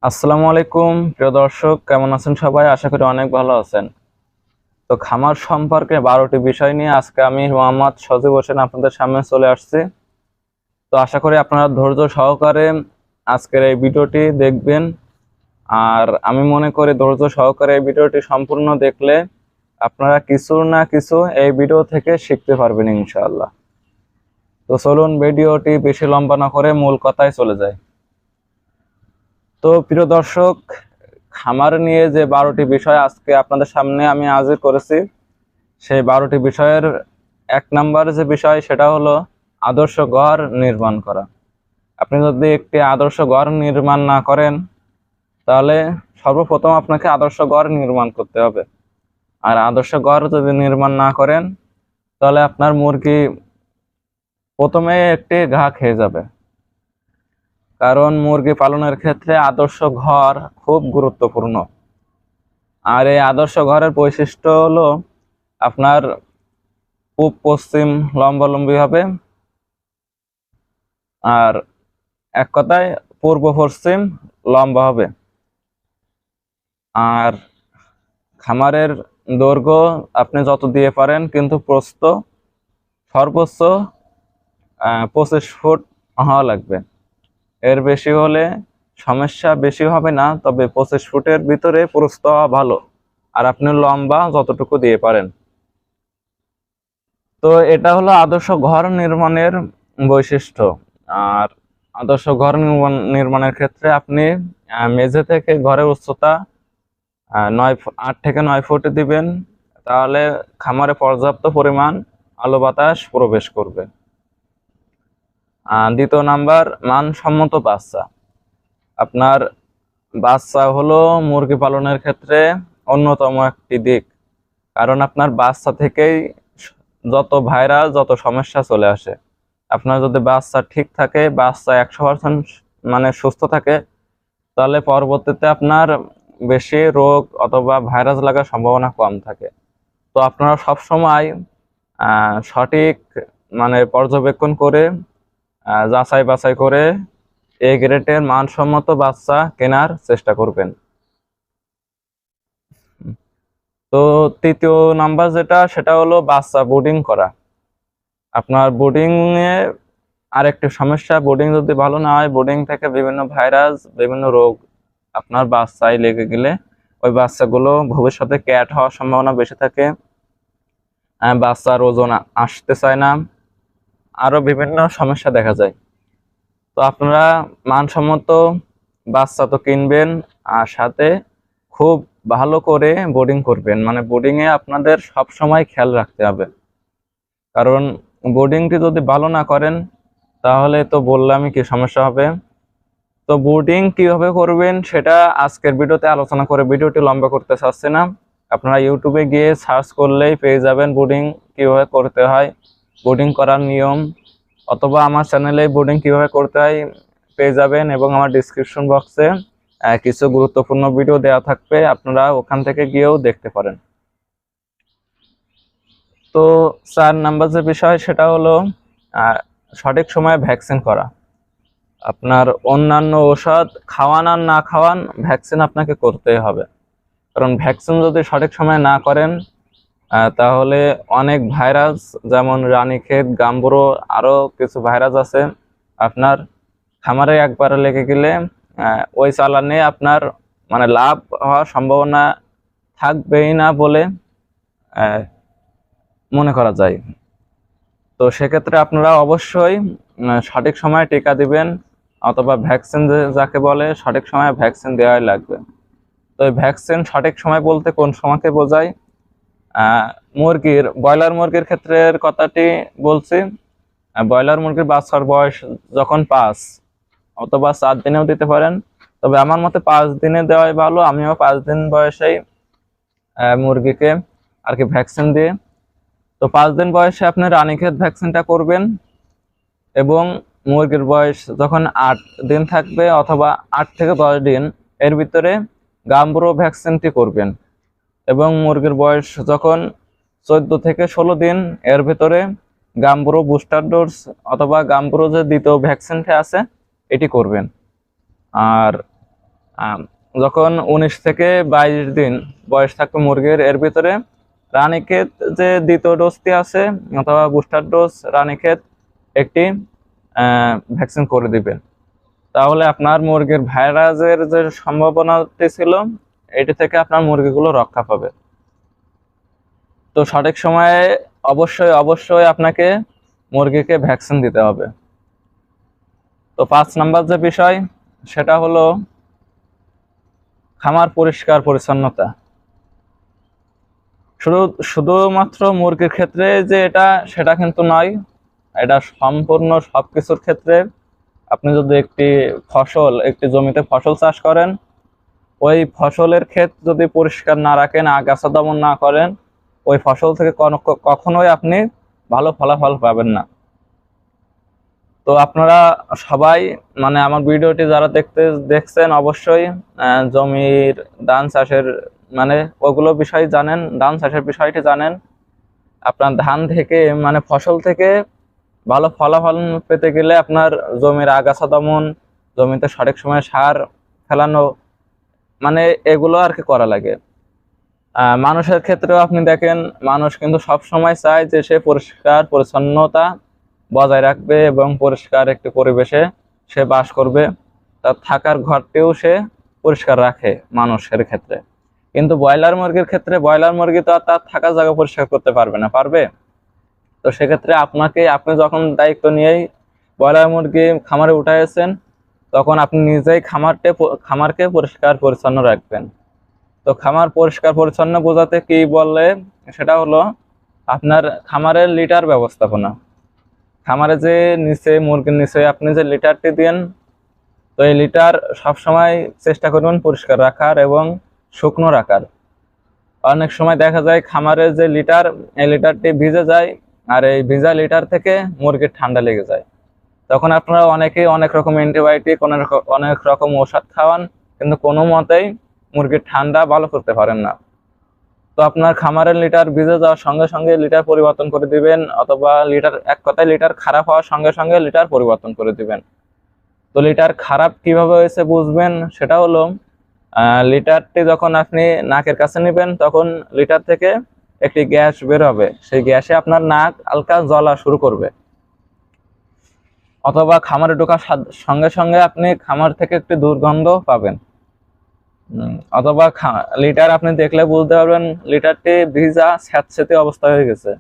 আসসালামু আলাইকুম প্রিয় দর্শক, কেমন আছেন সবাই? আশা করি অনেক ভালো আছেন। তো খামার সম্পর্কে 12টি বিষয় নিয়ে আজকে আমি মোহাম্মদ সজীব হোসেন আপনাদের সামনে চলে আসছি। তো আশা করি আপনারা ধৈর্য সহকারে আজকের এই ভিডিওটি দেখবেন। আর আমি মনে করি ধৈর্য সহকারে এই ভিডিওটি সম্পূর্ণ দেখলে আপনারা কিছু না কিছু এই ভিডিও থেকে শিখতে পারবেন ইনশাআল্লাহ। তো চলুন ভিডিওটি বেশি লম্বা না করে মূল কথায় চলে যায়। তো প্রিয় দর্শক, খামার নিয়ে যে 12টি বিষয় আজকে আপনাদের সামনে আমি হাজির করেছি, সেই 12টি বিষয়ের 1 নম্বর যে বিষয় সেটা হলো আদর্শ ঘর নির্মাণ করা। আপনি যদি একটি আদর্শ ঘর নির্মাণ না করেন তাহলে সর্বপ্রথম আপনাকে আদর্শ ঘর নির্মাণ করতে হবে। আর আদর্শ ঘর যদি নির্মাণ না করেন তাহলে আপনার মুরগি প্রথমে একটি ঘা খেয়ে যাবে। কারণ মুরগি পালনের ক্ষেত্রে আদর্শ ঘর খুব গুরুত্বপূর্ণ। আর এই আদর্শ ঘরের বৈশিষ্ট্য হলো আপনার পূব পশ্চিম লম্বালম্বি হবে, আর এক কথায় পূর্ব পশ্চিম লম্বা হবে। আর খামারের দৈর্ঘ্য আপনি যত দিয়ে পারেন, কিন্তু প্রস্থ সর্বোচ্চ 25 ফুট হওয়া লাগবে। এর বেশি হলে সমস্যা বেশি হবে না, তবে 25 ফুটের ভিতরে প্রস্থ হওয়া ভালো। আর আপনি লম্বা যতটুকু দিয়ে পারেন। তো এটা হলো আদর্শ ঘর নির্মাণের বৈশিষ্ট্য। আর আদর্শ ঘর নির্মাণের ক্ষেত্রে আপনি মেঝে থেকে ঘরের উচ্চতা 8 থেকে 9 ফুট দিবেন, তাহলে খামারে পর্যাপ্ত পরিমাণ আলো বাতাস প্রবেশ করবে। দ্বিতীয় নাম্বার, মানসম্মত বাচ্চা। আপনার বাচ্চা হলো মুরগি পালনের ক্ষেত্রে অন্যতম একটি দিক। কারণ আপনার বাচ্চা থেকেই যত ভাইরাস যত সমস্যা চলে আসে। আপনার যদি বাচ্চা ঠিক থাকে, বাচ্চা 100% মানে সুস্থ থাকে, তাহলে পরবর্তীতে আপনার বেশি রোগ অথবা ভাইরাস লাগার সম্ভাবনা কম থাকে। তো আপনারা সব সময় সঠিক মানে পর্যবেক্ষণ করে যাচাই বাছাই করে এ গ্রেডের মানসম্মত বাচ্চা কেনার চেষ্টা করবেন। তো তৃতীয় নাম্বার যেটা, সেটা হলো বাচ্চা বোর্ডিং করা। আপনার বোর্ডিং এ আরেকটি সমস্যা, বোর্ডিং যদি ভালো না হয়, বোর্ডিং থেকে বিভিন্ন ভাইরাস বিভিন্ন রোগ আপনার বাচ্চায় লেগে গেলে ওই বাচ্চাগুলো ভবিষ্যতে ক্যাট হওয়ার সম্ভাবনা বেশি থাকে। বাচ্চার ওজন আসতে চায় না, আরো বিভিন্ন সমস্যা দেখা যায়। তো আপনারা মানসম্মত বাচ্চা তো কিনবেন, আর সাথে খুব ভালো করে বোর্ডিং করবেন। মানে বোর্ডিং এ আপনাদের সব সময় খেয়াল রাখতে হবে। কারণ বোর্ডিংটি যদি ভালো না করেন তাহলে তো বললামই কি সমস্যা হবে। তো বোর্ডিং কিভাবে করবেন সেটা আজকের ভিডিওতে আলোচনা করে ভিডিওটি লম্বা করতে চাচ্ছি না। আপনারা ইউটিউবে গিয়ে সার্চ করলেই পেয়ে যাবেন বোর্ডিং কিভাবে করতে হয়, বোর্ডিং করার নিয়ম, অথবা আমার চ্যানেলে বোর্ডিং কিভাবে করতে হয় পেয়ে যাবেন। এবং আমার ডিসক্রিপশন বক্সে কিছু গুরুত্বপূর্ণ ভিডিও দেওয়া থাকবে, আপনারা ওখান থেকে গিয়েও দেখতে পারেন। তো 4 নাম্বার যে বিষয় সেটা হলো সঠিক সময়ে ভ্যাকসিন করা। আপনার অন্যান্য ঔষধ খাওয়ান আর না খাওয়ান, ভ্যাকসিন আপনাকে করতেই হবে। কারণ ভ্যাকসিন যদি সঠিক সময়ে না করেন তাহলে অনেক ভাইরাস, যেমন রানীক্ষেত, গাম্বুরো, আরো কিছু ভাইরাস আছে, আপনার খামারে একবার লেগে গেলে ওই চালানে আপনার মানে লাভ হওয়ার সম্ভাবনা থাকবেই না বলে মনে করা যায়। তো সেক্ষেত্রে আপনারা অবশ্যই সঠিক সময়ে টিকা দিবেন, অথবা ভ্যাকসিন যাকে বলে সঠিক সময়ে ভ্যাকসিন দেওয়াই লাগবে। তো এই ভ্যাকসিন সঠিক সময় বলতে কোন সময়কে বোঝায়? ব্রয়লার মুরগির ক্ষেত্রের কথাটি বলছি। ব্রয়লার মুরগির বাচ্চার বয়স যখন 5 অথবা 4 দিনেও দিতে পারেন, তবে আমার মতে 5 দিনে দেওয়াই ভালো। আমিও 5 দিন বয়সেই মুরগিকে আর কি ভ্যাকসিন দিই। তো 5 দিন বয়সে আপনি রানীক্ষেত ভ্যাকসিনটা করবেন, এবং মুরগির বয়স যখন 8 দিন থাকবে অথবা 8 থেকে 10 দিন এর ভিতরে গাম্বুরো ভ্যাকসিনটি করবেন। এবং মুরগির বয়স যখন 14 থেকে 16 দিন এর ভিতরে গাম্বুরো বুস্টার ডোজ অথবা গাম্বুরো যে দ্বিতীয় ভ্যাকসিনটা আছে এটি করবেন। আর আম, যখন 19 থেকে 22 দিন বয়স থাকবে মুরগির, এর ভিতরে রানীক্ষেত যে দ্বিতীয় ডোজটি আছে অথবা বুস্টার ডোজ রানীক্ষেত একটি ভ্যাকসিন করে দিবেন। তাহলে আপনার মুরগির ভাইরাসের যে সম্ভাবনাটি ছিল এটি থেকে আপনার মুরগিগুলো রক্ষা পাবে। তো সঠিক সময়ে অবশ্যই অবশ্যই আপনাকে মুরগিকে ভ্যাকসিন দিতে হবে। তো 5 নাম্বার যে বিষয় সেটা হলো খামার পরিষ্কার পরিচ্ছন্নতা। শুধুমাত্র মুরগির ক্ষেত্রে যে এটা সেটা কিন্তু নয়, এটা সম্পূর্ণ সবকিছুর ক্ষেত্রে। আপনি যদি একটি জমিতে ফসল চাষ করেন, ওই ফসলের ক্ষেত যদি পরিষ্কার না রাখেন, আগাছা দমন না করেন, ওই ফসল থেকে কখনোই আপনি ভালো ফলাফল পাবেন না। তো আপনারা সবাই মানে আমার ভিডিওটি যারা দেখছেন অবশ্যই জমির ধান চাষের মানে ওগুলো বিষয় জানেন, ধান চাষের বিষয়টি জানেন। আপনার ধান থেকে মানে ফসল থেকে ভালো ফলাফল পেতে গেলে আপনার জমির আগাছা দমন, জমিতে সঠিক সময়ে সার ফেলানো, মানে এগুলো আর কি করা লাগে। মানুষের ক্ষেত্রেও আপনি দেখেন, মানুষ কিন্তু সব সময় চায় যে সে পরিষ্কার পরিচ্ছন্নতা বজায় রাখবে এবং পরিষ্কার একটি পরিবেশে সে বাস করবে, তার থাকার ঘরটিও সে পরিষ্কার রাখে মানুষের ক্ষেত্রে। কিন্তু ব্রয়লার মুরগির ক্ষেত্রে ব্রয়লার মুরগি তো আর তার থাকার জায়গা পরিষ্কার করতে পারবে না, পারবে? তো সেক্ষেত্রে আপনি যখন দায়িত্ব নিয়েই ব্রয়লার মুরগি খামারে উঠাইছেন, তখন আপনি নিজেই খামারকে পরিষ্কার পরিচ্ছন্ন রাখবেন। তো খামার পরিষ্কার পরিচ্ছন্ন বোঝাতে কি বললে, সেটা হলো আপনার খামারের লিটার ব্যবস্থাপনা। খামারে যে মুরগির নিচে আপনি যে লিটারটি দেন, তো এই লিটার সবসময় চেষ্টা করবেন পরিষ্কার রাখার এবং শুকনো রাখার। অনেক সময় দেখা যায় খামারের যে লিটার, এই লিটারটি ভিজে যায়, আর এই ভিজা লিটার থেকে মুরগির ঠান্ডা লেগে যায়। তখন আপনারা অনেকেই অনেক রকম অ্যান্টিবায়োটিক, অনেক রকম ওষুধ খাওয়ান, কিন্তু কোনো মতেই মুরগির ঠান্ডা ভালো করতে পারেন না। তো আপনার খামারের লিটার ভিজে যাওয়ার সঙ্গে সঙ্গে লিটার পরিবর্তন করে দিবেন, অথবা এক কথায় লিটার খারাপ হওয়ার সঙ্গে সঙ্গে লিটার পরিবর্তন করে দিবেন। তো লিটার খারাপ কিভাবে হয়েছে বুঝবেন, সেটা হলো লিটারটি যখন আপনি নাকের কাছে নেবেন, তখন লিটার থেকে একটি গ্যাস বের হবে, সেই গ্যাসে আপনার নাক হালকা জ্বলা শুরু করবে। অথবা খামারে ঢোকার সঙ্গে সঙ্গে আপনি খামার থেকে একটি দুর্গন্ধ পাবেন। অথবা লিটার আপনি দেখলে বুঝতে পারবেন লিটারটি ভিজা স্যাঁতসেঁতে অবস্থা হয়ে গেছে।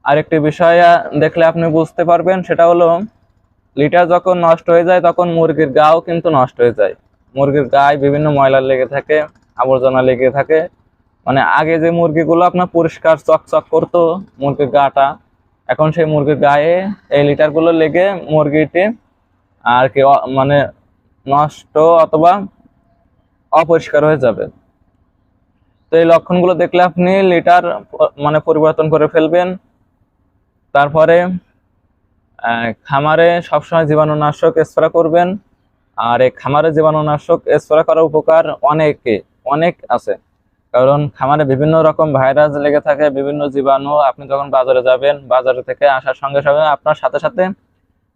আরেকটি বিষয় দেখলে আপনি বুঝতে পারবেন, সেটা হলো লিটার যখন নষ্ট হয়ে যায় তখন মুরগির গাও কিন্তু নষ্ট হয়ে যায়। মুরগির গায়ে বিভিন্ন ময়লা লেগে থাকে, আবর্জনা লেগে থাকে। মানে আগে যে মুরগিগুলো আপনার পরিষ্কার চকচক করতো মুরগির গাটা, এখন সেই মুরগির গায়ে এই লিটারগুলো লেগে মুরগিটি আর কি মানে নষ্ট অথবা অপরিষ্কার হয়ে যাবে। তো এই লক্ষণগুলো দেখলে আপনি লিটার মানে পরিবর্তন করে ফেলবেন। তারপরে খামারে সবসময় জীবাণুনাশক স্প্রে করবেন। আর এই খামারে জীবাণুনাশক স্প্রে করার উপকার অনেক আছে, কারণ খামারে বিভিন্ন রকম ভাইরাস লেগে থাকে, বিভিন্ন জীবাণু। আপনি যখন বাজারে যাবেন, বাজারে থেকে আসার সঙ্গে সঙ্গে আপনার সাথে সাথে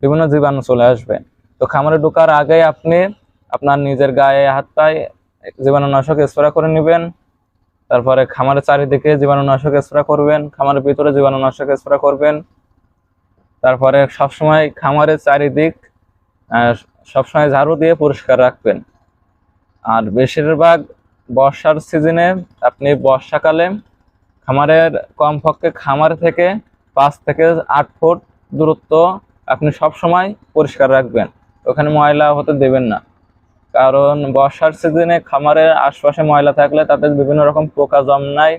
বিভিন্ন জীবাণু চলে আসবে। তো খামারে ঢোকার আগে আপনি আপনার নিজের গায়ে হাত পায়ে জীবাণুনাশক স্প্রে করে নেবেন। তারপরে খামারের চারিদিকে জীবাণুনাশক স্প্রে করবেন, খামারের ভিতরে জীবাণুনাশক স্প্রে করবেন। তারপরে সবসময় খামারের চারিদিক সবসময় ঝাড়ু দিয়ে পরিষ্কার রাখবেন। আর বেশিরভাগ বর্ষার সিজনে আপনি বর্ষাকালে খামারের কমপক্ষে খামার থেকে 5 থেকে 8 ফুট দূরত্ব আপনি সবসময় পরিষ্কার রাখবেন, ওখানে ময়লা হতে দেবেন না। কারণ বর্ষার সিজনে খামারের আশপাশে ময়লা থাকলে তাদের বিভিন্ন রকম পোকা জন্মায়,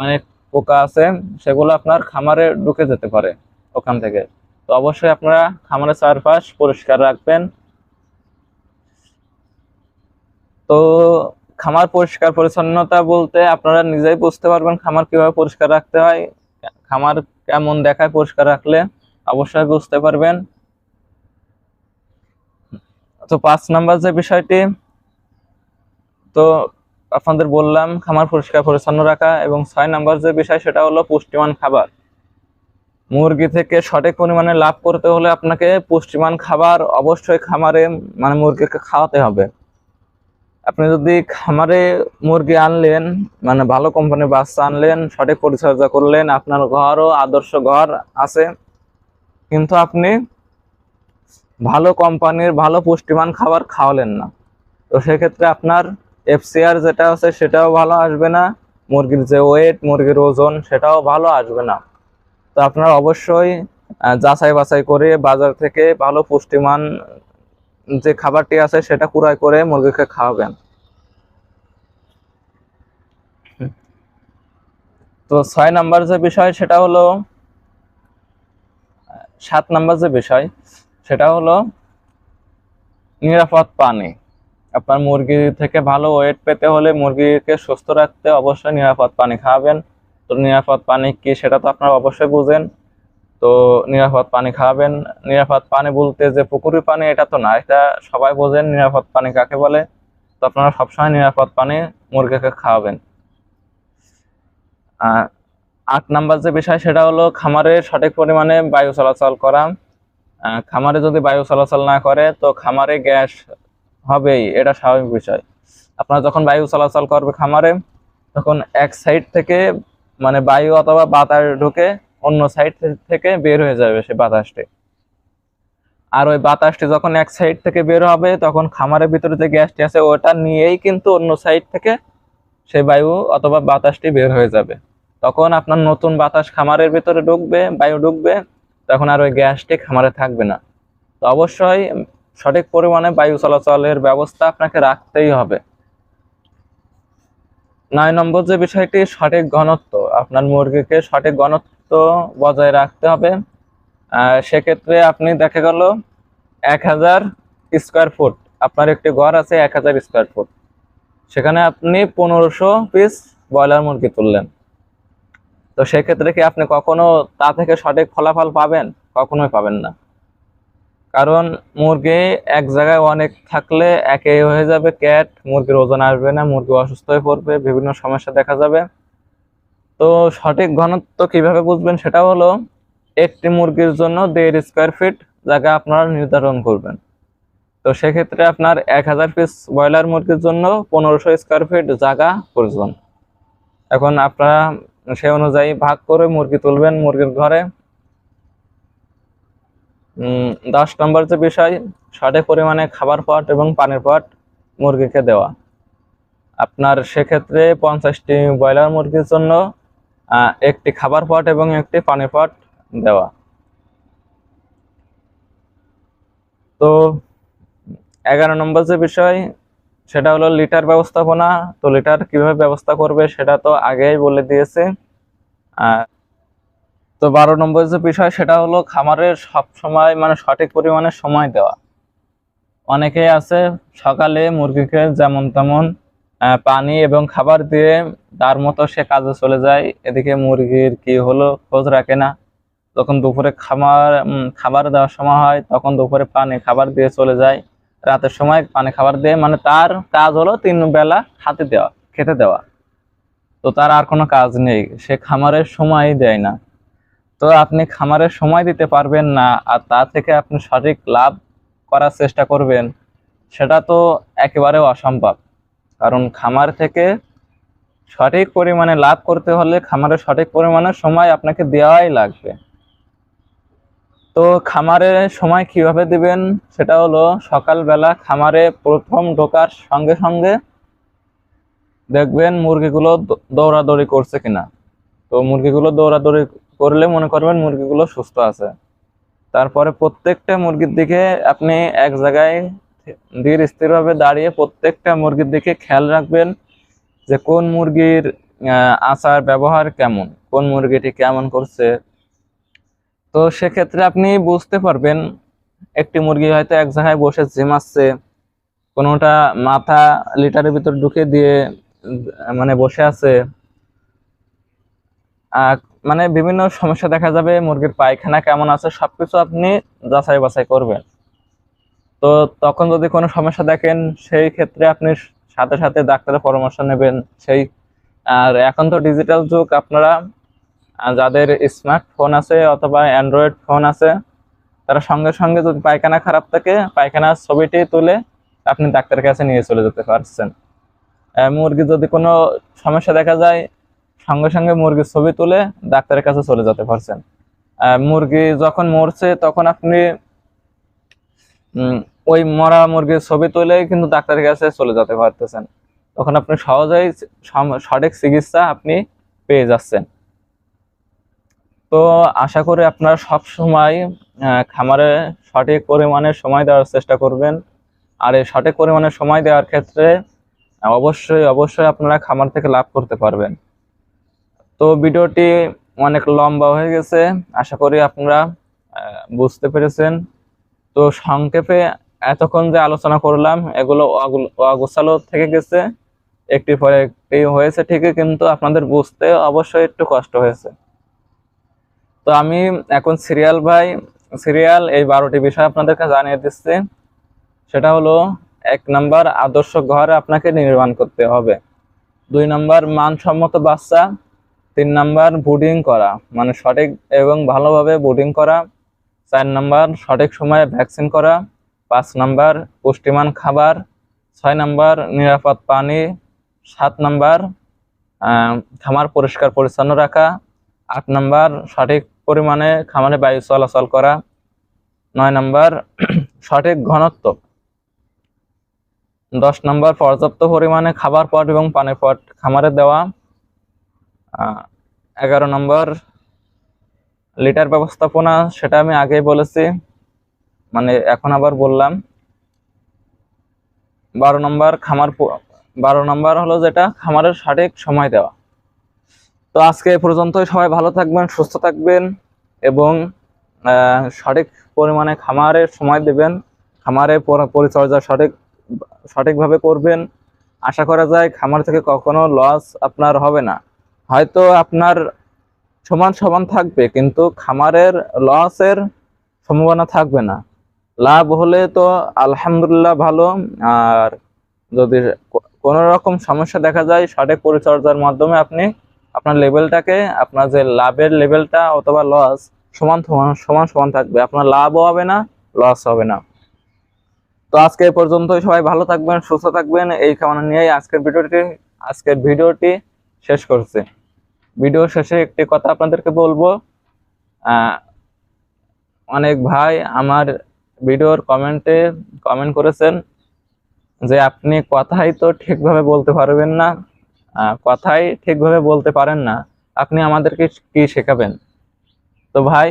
অনেক পোকা আছে, সেগুলো আপনার খামারে ঢুকে যেতে পারে ওখান থেকে। তো অবশ্যই আপনারা খামারের চারপাশ পরিষ্কার রাখবেন। তো খামার পরিষ্কার পরিচ্ছন্নতা বলতে আপনারা নিজেই বুঝতে পারবেন খামার কিভাবে পরিষ্কার রাখতে হয়, খামার কেমন দেখায় পরিষ্কার রাখলে, অবশ্যই বুঝতে পারবেন। তো 5 নাম্বার যে বিষয়টি, তো আপনাদের বললাম খামার পরিষ্কার পরিচ্ছন্ন রাখা। এবং 6 নাম্বার যে বিষয়, সেটা হলো পুষ্টিমান খাবার। মুরগি থেকে সঠিক পরিমাণে লাভ করতে হলে আপনাকে পুষ্টিমান খাবার অবশ্যই খামারে মানে মুরগিকে খাওয়াতে হবে। আপনি যদি খামারে মুরগি আনলেন, মানে ভালো কোম্পানির বাচ্চা আনলেন, সঠিক পরিচর্যা করলেন, আপনার ঘরও আদর্শ ঘর আছে, কিন্তু আপনি ভালো কোম্পানির ভালো পুষ্টিমান খাবার খাওয়ালেন না, তো সেক্ষেত্রে আপনার এফসিআর যেটা আছে সেটাও ভালো আসবে না, মুরগির যে ওয়েট, মুরগির ওজন সেটাও ভালো আসবে না। তো আপনার অবশ্যই যাচাই বাছাই করে বাজার থেকে ভালো পুষ্টিমান যে খাবারটি আছে সেটা ক্রয় করে মুরগিকে খাওয়াবেন। তো 6 নাম্বার যে বিষয় সেটা হলো, 7 নাম্বার যে বিষয় সেটা হলো নিরাপদ পানি। আপনার মুরগি থেকে ভালো ওয়েট পেতে হলে, মুরগিকে সুস্থ রাখতে অবশ্যই নিরাপদ পানি খাওয়াবেন। তো নিরাপদ পানি কি সেটা তো আপনারা অবশ্যই বুঝেন। তো নিরাপদ পানি খাওয়াবেন। নিরাপদ পানি বলতে যে পুকুরের পানি এটা তো না, এটা সবাই বোঝেন নিরাপদ পানি কাকে বলে। তো আপনারা সবসময় নিরাপদ পানি মুরগিকে খাওয়াবেন। 8 নাম্বার যে বিষয় সেটা হলো খামারে সঠিক পরিমাণে বায়ু চলাচল করা। খামারে যদি বায়ু চলাচল না করে তো খামারে গ্যাস হবেই, এটা স্বাভাবিক বিষয়। আপনার যখন বায়ু চলাচল করবে খামারে, তখন এক সাইড থেকে মানে বায়ু অথবা বাতাস ঢুকে অন্য সাইড থেকে বের হয়ে যাবে সে বাতাসটি। আর ওই বাতাসটি যখন এক সাইড থেকে বের হবে, তখন খামারের ভিতরে যে গ্যাসটি আছে ওটা নিয়েই কিন্তু অন্য সাইড থেকে সেই বায়ু অথবা বাতাসটি বের হয়ে যাবে। তখন আপনার নতুন বাতাস খামারের ভিতরে ঢুকবে, বায়ু ঢুকবে, তখন আর ওই গ্যাসটি খামারে থাকবে না। তো অবশ্যই সঠিক পরিমাণে বায়ু চলাচলের ব্যবস্থা আপনাকে রাখতেই হবে। 9 নম্বর যে বিষয়টি সঠিক ঘনত্ব, আপনার মুরগিকে সঠিক ঘনত্ব বজায় রাখতে হবে। সেক্ষেত্রে আপনি দেখা গেল 1000 স্কোয়ার ফুট, আপনার একটি ঘর আছে 1000 স্কোয়ার ফুট, সেখানে আপনি 1500 পিস ব্রয়লার মুরগি তুললেন। তো সেক্ষেত্রে কি আপনি কখনো তা থেকে সঠিক ফলাফল পাবেন? কখনোই পাবেন না। কারণ মুরগি এক জায়গায় অনেক থাকলে একে হয়ে যাবে ক্যাট, মুরগির ওজন আসবে না, মুরগি অসুস্থ হয়ে পড়বে, বিভিন্ন সমস্যা দেখা যাবে। তো সঠিক ঘনত্ব কিভাবে বুঝবেন সেটা হলো, একটি মুরগির জন্য 1.5 স্কোয়ার ফিট জায়গা আপনারা নির্ধারণ করবেন। তো সেক্ষেত্রে আপনার 1000 পিস ব্রয়লার মুরগির জন্য 1500 স্কোয়ার ফিট জায়গা প্রয়োজন। এখন আপনারা সেই অনুযায়ী ভাগ করে মুরগি তুলবেন মুরগির ঘরে। 10 নম্বর যে বিষয়, সঠিক পরিমাণে খাবার পট এবং পানির পট মুরগিকে দেওয়া। আপনার সেক্ষেত্রে 50টি ব্রয়লার মুরগির জন্য একটি খাবার পট এবং একটি পানির পট দেওয়া। তো 11 নম্বর যে বিষয় সেটা হলো লিটার ব্যবস্থাপনা। তো লিটার কিভাবে ব্যবস্থা করবে সেটা তো আগেই বলে দিয়েছে। তো 12 নম্বর যে বিষয় সেটা হলো খামারের সব সময় মানে সঠিক পরিমাণে সময় দেওয়া। অনেকেই আছে সকালে মুরগিকে যেমন তেমন পানি এবং খাবার দিয়ে তার মতো সে কাজে চলে যায়, এদিকে মুরগির কি হলো খোঁজ রাখে না। যখন দুপুরে খাবার দেওয়ার সময় হয় তখন দুপুরে পানি খাবার দিয়ে চলে যায়, রাতের সময় পানি খাবার দিয়ে, মানে তার কাজ হলো 3 বেলা খেতে দেওয়া। তো তার আর কোনো কাজ নেই, সে খামারের সময় দেয় না। তো আপনি খামারের সময় দিতে পারবেন না আর তা থেকে আপনি সঠিক লাভ করার চেষ্টা করবেন, সেটা তো একেবারে অসম্ভব। কারণ খামার থেকে সঠিক পরিমাণে লাভ করতে হলে খামারে সঠিক পরিমাণে সময় আপনাকে দেওয়াই লাগবে। তো খামারে সময় কিভাবে দিবেন সেটা হলো, সকালবেলা খামারে প্রথম ঢোকার সঙ্গে সঙ্গে দেখবেন মুরগিগুলো দৌড়াদৌড়ি করছে কিনা। তো মুরগিগুলো দৌড়াদৌড়ি করলে মনে করবেন মুরগিগুলো সুস্থ আছে। তারপরে প্রত্যেকটা মুরগির দিকে আপনি এক জায়গায় ধীর স্থিরভাবে দাঁড়িয়ে প্রত্যেকটা মুরগির দিকে খেয়াল রাখবেন যে কোন মুরগির আচার ব্যবহার কেমন, কোন মুরগিটি কেমন করছে। তো সেক্ষেত্রে আপনি বুঝতে পারবেন একটি মুরগি হয়তো এক জায়গায় বসে ঝিমাচ্ছে, কোনোটা মাথা লিটারের ভিতর ঢুকে দিয়ে মানে বসে আছে, মানে বিভিন্ন সমস্যা দেখা যাবে, মুরগির পায়খানা কেমন আছে সবকিছু আপনি যাচাই বাছাই করবেন। তো তখন যদি কোনো সমস্যা দেখেন সেই ক্ষেত্রে আপনি সাথে সাথে ডাক্তারের পরামর্শ নেবেন। আর এখন তো ডিজিটাল যুগ, আপনারা যাদের স্মার্টফোন আছে অথবা অ্যান্ড্রয়েড ফোন আছে তারা সঙ্গে সঙ্গে যদি পায়খানা খারাপ থাকে পায়খানার ছবিটি তুলে আপনি ডাক্তারের কাছে নিয়ে চলে যেতে পারছেন। মুরগি যদি কোনো সমস্যা দেখা যায়, সঙ্গে সঙ্গে মুরগির ছবি তুলে ডাক্তারের কাছে চলে যেতে পারছেন। মুরগি যখন মরছে তখন আপনি ওই মরা মুরগির ছবি তুলে কিন্তু ডাক্তারের কাছে চলে যেতে পারতেছেন। তখন আপনি সহজেই সঠিক চিকিৎসা আপনি পেয়ে যাচ্ছেন। তো আশা করি আপনারা সব সময় খামারে সঠিক পরিমাণে সময় দেওয়ার চেষ্টা করবেন। আর এই সঠিক পরিমাণে সময় দেওয়ার ক্ষেত্রে অবশ্যই অবশ্যই আপনারা খামার থেকে লাভ করতে পারবেন। তো ভিডিওটি অনেক লম্বা হয়ে গেছে, আশা করি আপনারা বুঝতে পেরেছেন। তো সংক্ষেপে এতক্ষণ যে আলোচনা করলাম এগুলো অগোছালো থেকে গেছে, একটি পরে একটি হয়েছে ঠিকই, কিন্তু আপনাদের বুঝতে অবশ্যই একটু কষ্ট হয়েছে। তো আমি এখন সিরিয়াল এই 12টি বিষয় আপনাদেরকে জানিয়ে দিচ্ছি। সেটা হলো 1 নাম্বার, আদর্শ ঘর আপনাকে নির্মাণ করতে হবে। 2 নাম্বার, মানসম্মত বাচ্চা। 3 নাম্বার, ব্রুডিং করা, মানে সঠিক এবং ভালোভাবে ব্রুডিং করা। 4 নাম্বার, সঠিক সময়ে ভ্যাকসিন করা। 5 নাম্বার, পুষ্টিমান খাবার। 6 নাম্বার, নিরাপদ পানি। 7 নাম্বার, খামার পরিষ্কার পরিচ্ছন্ন রাখা। 8 নাম্বার, সঠিক পরিমাণে খামারে বায়ু চলাচল করা। 9 নাম্বার, সঠিক ঘনত্ব। 10 নাম্বার, পর্যাপ্ত পরিমাণে খাবার পট এবং পানির পট খামারে দেওয়া। 11 নাম্বার, লিটার ব্যবস্থাপনা, সেটা আমি আগেই বলেছি, মানে এখন আবার বললাম। 12 নাম্বার হলো যেটা খামারের সঠিক সময় দেওয়া। তো আজকে এই পর্যন্তই। সবাই ভালো থাকবেন, সুস্থ থাকবেন এবং সঠিক পরিমাণে খামারের সময় দেবেন, খামারের পরিচর্যা সঠিকভাবে করবেন। আশা করা যায় খামার থেকে কখনো লস আপনার হবে না। হয়তো আপনার সমান সমান থাকবে, কিন্তু খামারের লসের সম্ভাবনা থাকবে না। লাভ হলে তো আলহামদুলিল্লাহ ভালো, আর যদি কোনো রকম সমস্যা দেখা যায় সঠিক পরিচর্যার মাধ্যমে আপনি আপনার লেভেলটাকে, আপনার যে লাভের লেভেলটা অথবা লস সমান সমান থাকবে, আপনার লাভও হবে না, লস হবে না। তো আজকে এই পর্যন্তই। সবাই ভালো থাকবেন, সুস্থ থাকবেন, এই কামনা নিয়েই আজকের ভিডিওটি শেষ করছি। ভিডিও শেষে একটি কথা আপনাদেরকে বলবো। অনেক ভাই আমার ভিডিওর কমেন্ট করেছেন যে আপনি কথাই তো ঠিকভাবে বলতে পারবেন না, কথাই ঠিকভাবে বলতে পারেন না, আপনি আমাদেরকে কি শেখাবেন? তো ভাই,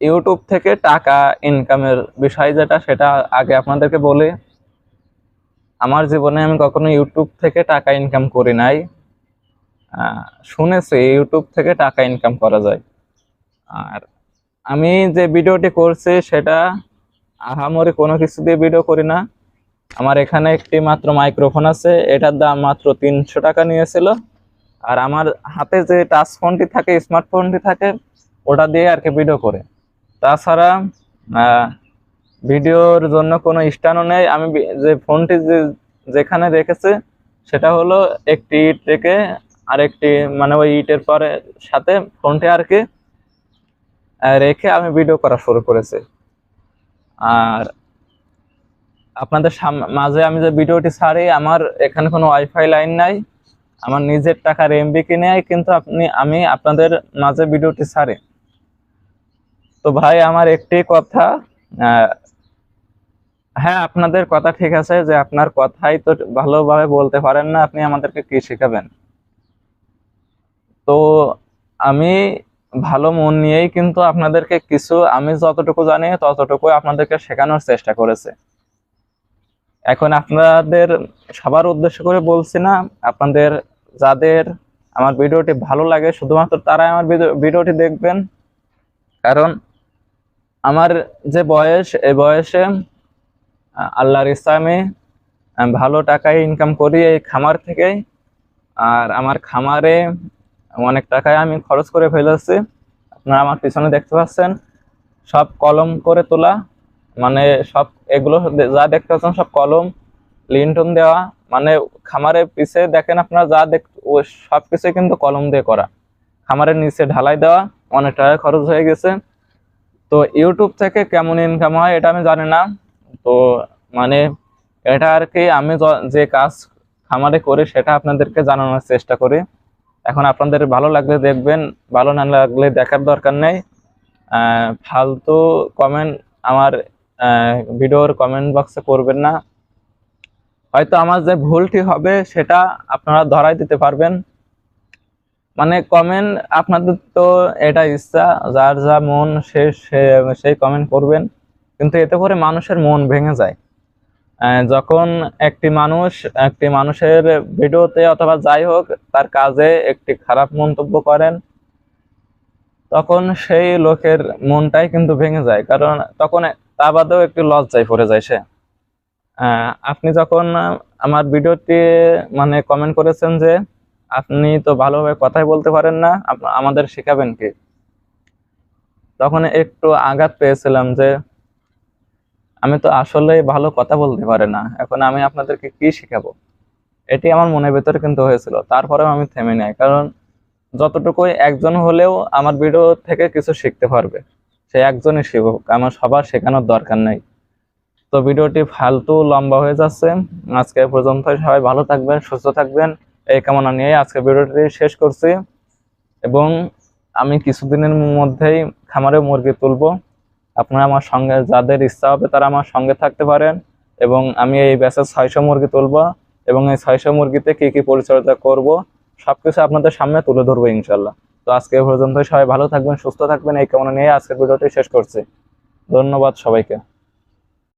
ইউটিউব থেকে টাকা ইনকামের বিষয় যেটা, সেটা আগে আপনাদেরকে বলি। আমার জীবনে আমি কখনো ইউটিউব থেকে টাকা ইনকাম করি নাই। শুনেছি ইউটিউব থেকে টাকা ইনকাম করা যায়। আর আমি যে ভিডিওটি করছি সেটা আহামরি কোনো কিছু দিয়ে ভিডিও করি না। আমার এখানে একটি মাত্র মাইক্রোফোন আছে, এটার দাম মাত্র 300 টাকা নিয়েছিল। আর আমার হাতে যে টাচ ফোনটি থাকে, স্মার্টফোনটি থাকে, ওটা দিয়ে আর কি ভিডিও করে। তাছাড়া ভিডিওর জন্য কোনো স্ট্যান্ডও নেই। আমি যে ফোনটি যেখানে রেখেছি সেটা হলো একটি ইট রেখে আরেকটি, মানে ওই ইটের পরে সাথে ফোনটি আর কি রেখে আমি ভিডিও করা শুরু করেছি। আর আপনাদের মাঝে আমি যে ভিডিওটি ছাড়ি, আমার এখানে কোনো ওয়াইফাই লাইন নাই, আমার নিজের টাকার এমবি কিনে কিন্তু আমি আপনাদের মাঝে ভিডিওটি ছাড়ি। তো ভাই, আমার একটি কথা, হ্যাঁ আপনাদের কথা ঠিক আছে যে আপনার কথাই তো ভালোভাবে বলতে পারেন না, আপনি আমাদেরকে কি শেখাবেন? তো আমি ভালো মন নিয়েই কিন্তু আপনাদেরকে কিছু, আমি যতটুকু জানি ততটুকু আপনাদেরকে শেখানোর চেষ্টা করেছে। এখন আপনাদের সবার উদ্দেশ্য করে বলছি না, আপনাদের যাদের আমার ভিডিওটি ভালো লাগে শুধুমাত্র তারাই আমার ভিডিওটি দেখবেন। কারণ আমার যে বয়স, এই বয়সে আল্লাহর ইসলামে ভালো টাকায় ইনকাম করি এই খামার থেকে। আর আমার খামারে অনেক টাকায় আমি খরচ করে ফেলেছি। আপনারা আমার পিছনে দেখতে পাচ্ছেন সব কলম করে তোলা, মানে সব এগুলো যা দেখতে পাচ্ছেন সব কলম লিন্টন দেওয়া, মানে খামারের পিছে দেখেন আপনারা যা সব কিছু কিন্তু কলম দিয়ে করা। খামারের নিচে ঢালাই দেওয়া, অনেক টাকা খরচ হয়ে গেছে। তো ইউটিউব থেকে কেমন ইনকাম হয় এটা আমি জানি না। তো মানে এটা আর কি আমি যে কাজ খামারে করি সেটা আপনাদেরকে জানানোর চেষ্টা করি। এখন আপনাদের ভালো লাগলে দেখবেন, ভালো না লাগলে দেখার দরকার নেই। ফালতু কমেন্ট আমার ভিডিওর কমেন্ট বক্সে করবেন না। হয়তো আমার যে ভুলটি হবে সেটা আপনারা ধরাই দিতে পারবেন। মানে কমেন্ট আপনাদের তো এটা ইচ্ছা, যার যা মন সেই কমেন্ট করবেন, কিন্তু এতে করে মানুষের মন ভেঙে যায়। যখন একটি মানুষের ভিডিওতে অথবা যাই হোক তার কাজে একটি খারাপ মন্তব্য করেন, তখন সেই লোকের মনটাই কিন্তু ভেঙে যায়, কারণ তখন তা বাদেও একটি লজ্জায় পড়ে যায় সে। আপনি যখন আমার ভিডিওটি মানে কমেন্ট করেছেন যে আপনি তো ভালোভাবে কথাই বলতে পারেন না, আমাদের শেখাবেন কি, তখন একটু আঘাত পেয়েছিলাম যে আমি তো আসলে ভালো কথা বলতে পারি না, এখন আমি আপনাদেরকে কি শিখাবো। এটি আমার মনের ভেতরে কিন্তু হয়েছিল, তারপরেও আমি থেমে নাই, কারণ যতটুকুই একজন হলেও আমার ভিডিও থেকে কিছু শিখতে পারবে, সে একজনই শিখুক, আমার সবার শেখানোর দরকার নাই। তো ভিডিওটি ফালতু লম্বা হয়ে যাচ্ছে, আজকে এ পর্যন্ত। সবাই ভালো থাকবেন, সুস্থ থাকবেন, এই কামনা নিয়ে আজকে ভিডিওটি শেষ করছি। এবং আমি কিছুদিনের মধ্যেই খামারে মুরগি তুলবো। আপনারা আমার সঙ্গে, যাদের ইচ্ছা হবে তারা আমার সঙ্গে থাকতে পারেন। এবং আমি এই ব্যাচে 600 মুরগি তুলবো, এবং এই 600 মুরগিতে কি কি পরিচর্যা করব সবকিছু আপনাদের সামনে তুলে ধরবো ইনশাল্লাহ। তো আজকে এ পর্যন্ত, সবাই ভালো থাকবেন, সুস্থ থাকবেন, এই কামনা নিয়ে আজকের ভিডিওটি শেষ করছি। ধন্যবাদ সবাইকে।